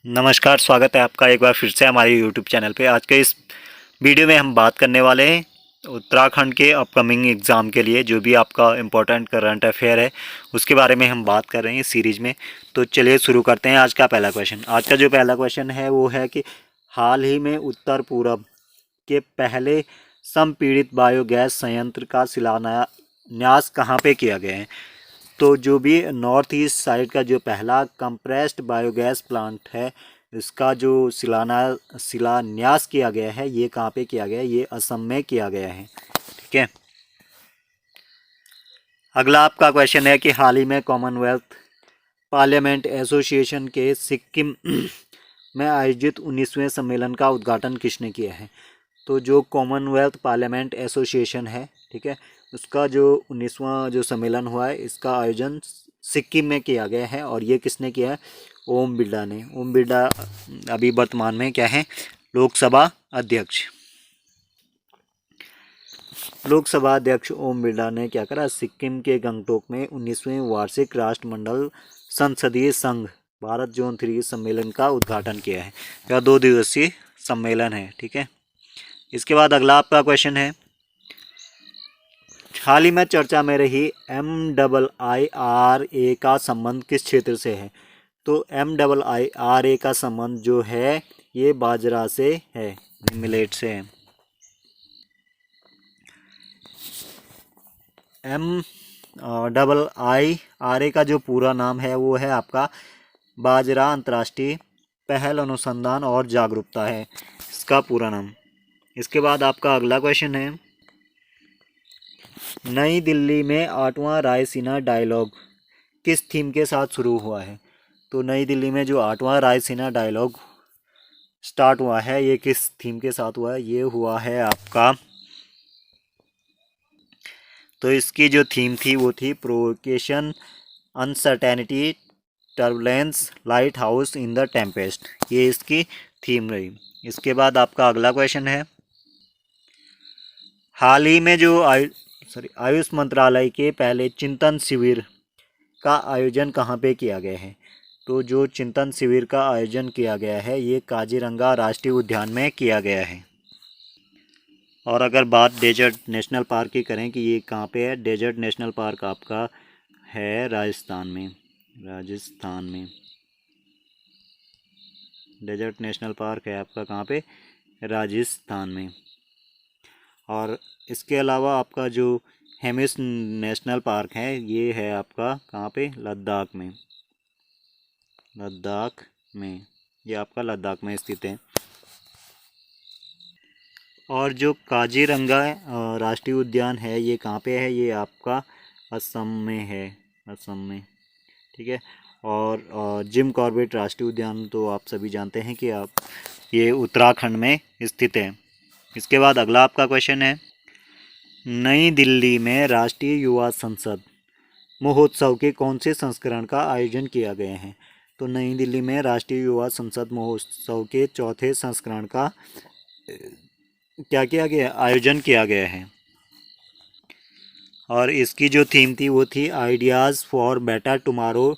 नमस्कार, स्वागत है आपका एक बार फिर से हमारे यूट्यूब चैनल पे। आज के इस वीडियो में हम बात करने वाले हैं उत्तराखंड के अपकमिंग एग्ज़ाम के लिए जो भी आपका इम्पोर्टेंट करंट अफेयर है उसके बारे में हम बात कर रहे हैं इस सीरीज़ में। तो चलिए शुरू करते हैं आज का पहला क्वेश्चन। आज का जो पहला क्वेश्चन है वो है कि हाल ही में उत्तर पूर्व के पहले संपीड़ित बायोगैस संयंत्र का शिलान्यास कहाँ पे किया गया है। तो जो भी नॉर्थ ईस्ट साइड का जो पहला कंप्रेस्ड बायोगैस प्लांट है इसका जो शिलान्यास किया गया है ये कहाँ पे किया गया है, ये असम में किया गया है। ठीक है। अगला आपका क्वेश्चन है कि हाल ही में कॉमनवेल्थ पार्लियामेंट एसोसिएशन के सिक्किम में आयोजित 19वें सम्मेलन का उद्घाटन किसने किया है। तो जो कॉमनवेल्थ पार्लियामेंट एसोसिएशन है, ठीक है, उसका जो 19वां जो सम्मेलन हुआ है इसका आयोजन सिक्किम में किया गया है और ये किसने किया है, ओम बिरला ने। ओम बिरला अभी वर्तमान में क्या है, लोकसभा अध्यक्ष। लोकसभा अध्यक्ष ओम बिरला ने क्या करा, सिक्किम के गंगटोक में 19वें वार्षिक राष्ट्रमंडल संसदीय संघ भारत जोन 3 सम्मेलन का उद्घाटन किया है। यह 2 दिवसीय सम्मेलन है। ठीक है। इसके बाद अगला आपका क्वेश्चन है, हाल ही में चर्चा में रही MIIRA का संबंध किस क्षेत्र से है। तो MIIRA का संबंध जो है ये बाजरा से है, मिलेट से है। MIIRA का जो पूरा नाम है वो है आपका बाजरा अंतर्राष्ट्रीय पहल अनुसंधान और जागरूकता है इसका पूरा नाम। इसके बाद आपका अगला क्वेश्चन है, नई दिल्ली में 8वां रायसीना डायलॉग किस थीम के साथ शुरू हुआ है। तो नई दिल्ली में जो 8वां रायसीना डायलॉग स्टार्ट हुआ है ये किस थीम के साथ हुआ है, ये हुआ है आपका, तो इसकी जो थीम थी वो थी provocation, uncertainty, turbulence, light house in the Tempest, ये इसकी थीम रही। इसके बाद आपका अगला क्वेश्चन है, हाल ही में जो आयुष मंत्रालय के पहले चिंतन शिविर का आयोजन कहाँ पे किया गया है। तो जो चिंतन शिविर का आयोजन किया गया है ये काजीरंगा राष्ट्रीय उद्यान में किया गया है। और अगर बात डेजर्ट नेशनल पार्क की करें कि ये कहाँ पे है, डेजर्ट नेशनल पार्क आपका है राजस्थान में। डेजर्ट नेशनल पार्क है आपका कहाँ पे, राजस्थान में। और इसके अलावा आपका जो हेमिस नेशनल पार्क है ये है आपका कहाँ पे, लद्दाख में। ये आपका लद्दाख में स्थित है। और जो काजीरंगा राष्ट्रीय उद्यान है ये कहाँ पे है, ये आपका असम में है, असम में। ठीक है। और जिम कॉर्बेट राष्ट्रीय उद्यान तो आप सभी जानते हैं कि ये उत्तराखंड में स्थित है। इसके बाद अगला आपका क्वेश्चन है, नई दिल्ली में राष्ट्रीय युवा संसद महोत्सव के कौन से संस्करण का आयोजन किया गया है। तो नई दिल्ली में राष्ट्रीय युवा संसद महोत्सव के 4थे संस्करण का क्या किया गया, आयोजन किया गया है। और इसकी जो थीम थी वो थी ideas for better tomorrow,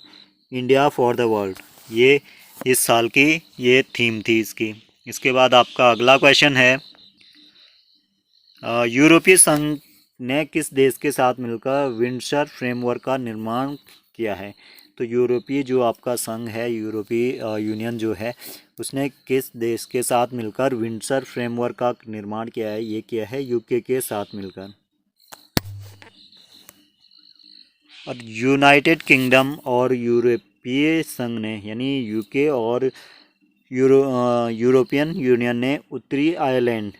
India for the world, ये इस साल की ये थीम थी इसकी। इसके बाद आपका अगला क्वेश्चन है, यूरोपीय संघ ने किस देश के साथ मिलकर विंडसर फ्रेमवर्क का निर्माण किया है। तो यूरोपीय जो आपका संघ है, यूरोपीय यूनियन जो है, उसने किस देश के साथ मिलकर विंडसर फ्रेमवर्क का निर्माण किया है, ये किया है यूके के साथ मिलकर। और यूनाइटेड किंगडम और यूरोपीय संघ ने यानी यूके और यूरोपियन यूनियन ने उत्तरी आयरलैंड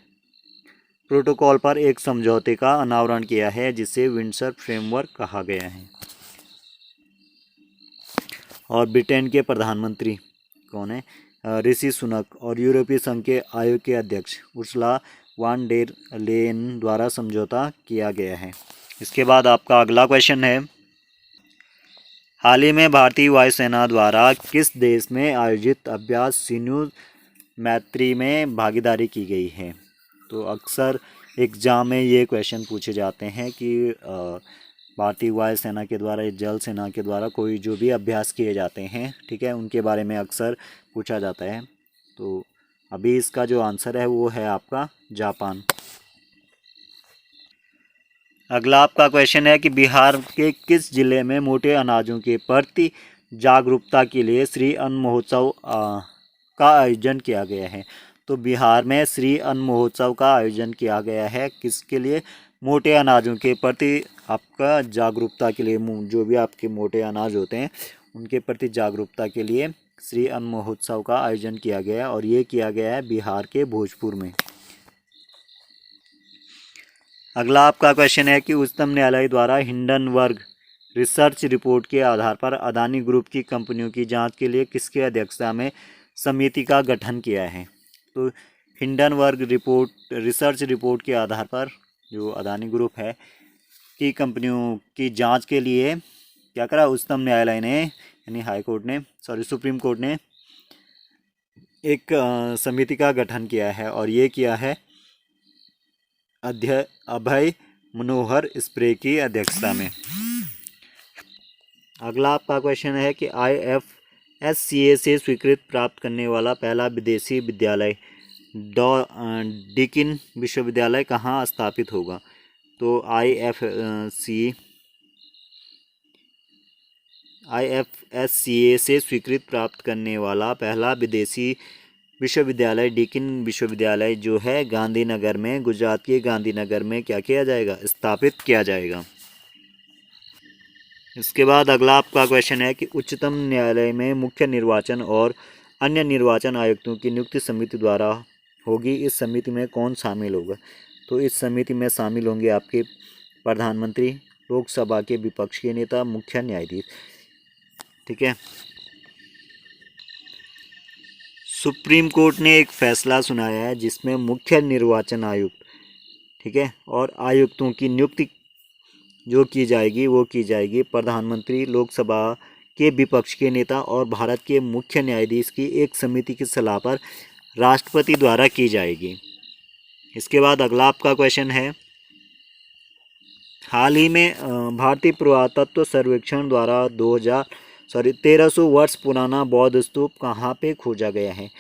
प्रोटोकॉल पर एक समझौते का अनावरण किया है जिसे विंडसर फ्रेमवर्क कहा गया है। और ब्रिटेन के प्रधानमंत्री कौन है, ऋषि सुनक, और यूरोपीय संघ के आयोग के अध्यक्ष उर्सुला वान डेर लेन द्वारा समझौता किया गया है। इसके बाद आपका अगला क्वेश्चन है, हाल ही में भारतीय वायुसेना द्वारा किस देश में आयोजित अभ्यास सिन्धु मैत्री में भागीदारी की गई है। तो अक्सर एग्ज़ाम में ये क्वेश्चन पूछे जाते हैं कि भारतीय वायुसेना के द्वारा या जल सेना के द्वारा कोई जो भी अभ्यास किए जाते हैं, ठीक है, उनके बारे में अक्सर पूछा जाता है। तो अभी इसका जो आंसर है वो है आपका जापान। अगला आपका क्वेश्चन है कि बिहार के किस जिले में मोटे अनाजों के प्रति जागरूकता के लिए श्री अन्न महोत्सव का आयोजन किया गया है। तो बिहार में श्री अन्न महोत्सव का आयोजन किया गया है किसके लिए? मोटे अनाजों के प्रति आपका जागरूकता के लिए, जो भी आपके मोटे अनाज होते हैं उनके प्रति जागरूकता के लिए श्री अन्न महोत्सव का आयोजन किया गया है और ये किया गया है बिहार के भोजपुर में। अगला आपका क्वेश्चन है कि उच्चतम न्यायालय द्वारा हिंडनबर्ग रिसर्च रिपोर्ट के आधार पर अदानी ग्रुप की कंपनियों की जांच के लिए किसकी अध्यक्षता में समिति का गठन किया है? तो हिंडनबर्ग रिसर्च रिपोर्ट के आधार पर जो अदानी ग्रुप है की कंपनियों की जांच के लिए क्या करा उच्चतम न्यायालय ने, यानी सुप्रीम कोर्ट ने एक समिति का गठन किया है और ये किया है अभय मनोहर स्प्रे की अध्यक्षता में। अगला आपका क्वेश्चन है कि IFSCA से स्वीकृति प्राप्त करने वाला पहला विदेशी विद्यालय डीकिन विश्वविद्यालय कहाँ स्थापित होगा? तो IFSCA से स्वीकृति प्राप्त करने वाला पहला विदेशी विश्वविद्यालय डीकिन विश्वविद्यालय जो है गांधीनगर में, गुजरात के गांधीनगर में क्या किया जाएगा? स्थापित किया जाएगा। इसके बाद अगला आपका क्वेश्चन है कि उच्चतम न्यायालय में मुख्य निर्वाचन और अन्य निर्वाचन आयुक्तों की नियुक्ति समिति द्वारा होगी। इस समिति में कौन शामिल होगा? तो इस समिति में शामिल होंगे आपके प्रधानमंत्री, लोकसभा के विपक्ष के नेता, मुख्य न्यायाधीश, ठीक है। सुप्रीम कोर्ट ने एक फैसला सुनाया है जिसमें मुख्य निर्वाचन आयुक्त, ठीक है, और आयुक्तों की नियुक्ति जो की जाएगी वो की जाएगी प्रधानमंत्री, लोकसभा के विपक्ष के नेता और भारत के मुख्य न्यायाधीश की एक समिति की सलाह पर राष्ट्रपति द्वारा की जाएगी। इसके बाद अगला आपका क्वेश्चन है, हाल ही में भारतीय पुरातत्व सर्वेक्षण द्वारा 1300 वर्ष पुराना बौद्ध स्तूप कहाँ पे खोजा गया है?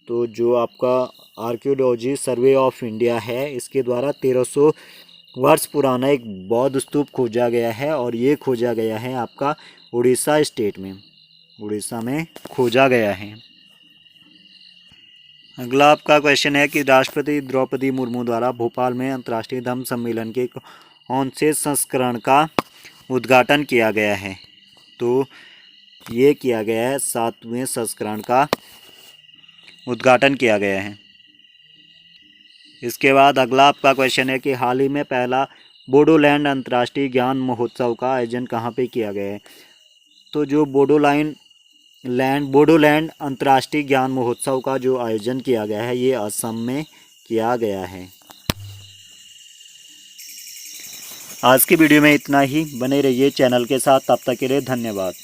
तो जो आपका आर्कियोलॉजी सर्वे ऑफ इंडिया है इसके द्वारा 1300 वर्ष पुराना एक बौद्ध स्तूप खोजा गया है और ये खोजा गया है आपका उड़ीसा स्टेट में, उड़ीसा में खोजा गया है। अगला आपका क्वेश्चन है कि राष्ट्रपति द्रौपदी मुर्मू द्वारा भोपाल में अंतर्राष्ट्रीय धम्म सम्मेलन के कौन से संस्करण का उद्घाटन किया गया है? तो ये किया गया है 7वें संस्करण का उद्घाटन किया गया है। इसके बाद अगला आपका क्वेश्चन है कि हाल ही में पहला बोडोलैंड अंतर्राष्ट्रीय ज्ञान महोत्सव का आयोजन कहाँ पे किया गया है? तो जो बोडोलैंड अंतर्राष्ट्रीय ज्ञान महोत्सव का जो आयोजन किया गया है ये असम में किया गया है। आज की वीडियो में इतना ही, बने रहिए चैनल के साथ, तब तक के लिए धन्यवाद।